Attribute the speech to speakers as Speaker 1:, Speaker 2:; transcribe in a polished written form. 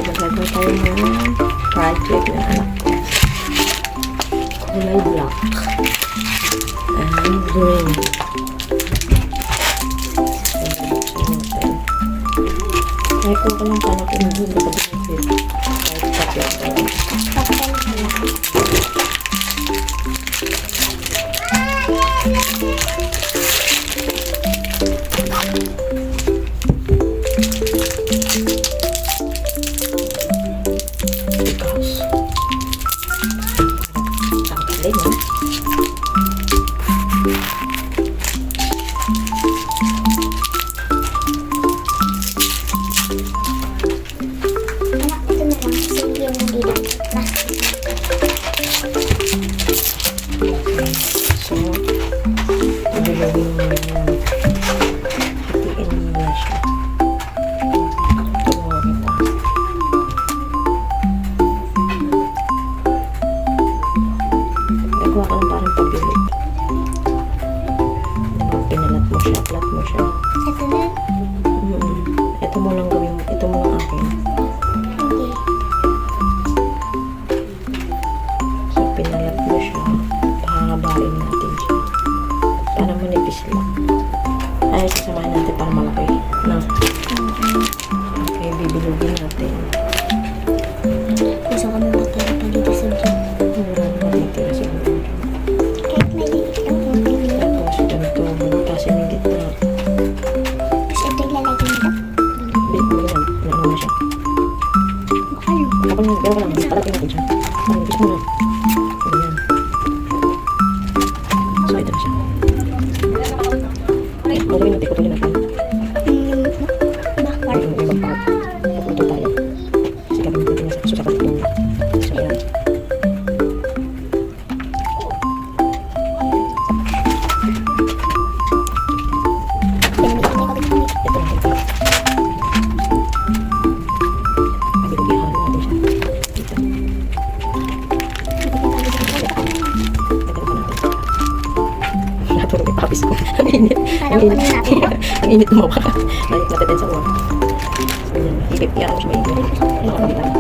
Speaker 1: Maglagay tayo ng project ng anak ko. Kulay black and green. Kaya ko lang paano kung hindi nakabinifit. Kahit papel. Plat mo siya.
Speaker 2: Ito na?
Speaker 1: Ito mo lang gawin mo. Ito mo lang akin.
Speaker 2: Okay.
Speaker 1: So, pinalat mo siya. Pahabain natin siya. Para manipis lang. Ay, sasamahin natin para malaki. No? Okay, bibilugin natin.
Speaker 2: Gusto ko na matira pa dito sa view.
Speaker 1: Wala na matitira sa mga.
Speaker 2: Kahit maliit lang yung tingin.
Speaker 1: Tapos, ganito. Butasin yung gitna.
Speaker 2: Tapos ito ilalagay nito.
Speaker 1: Ano na siya?
Speaker 2: Ano?
Speaker 1: Ako na, gano'n lang. Palatin natin siya. Manipis mo na. Ayan. So, ito na siya. Gagawin natin, putulin natin.
Speaker 2: Backward.
Speaker 1: Yung ibang part. Puputol tayo. Kasi gagawin natin na susakat itong sa ilan. Ito na ito. Pabilugihan natin siya. Dito. Ito na natin. Natulog yung papis ko. Ang init.
Speaker 2: Parang kunin natin.
Speaker 1: Ang init mo ba? Natiten sa uwan. So, yan. Ipip. Iyan mo siya mainit. Ano ka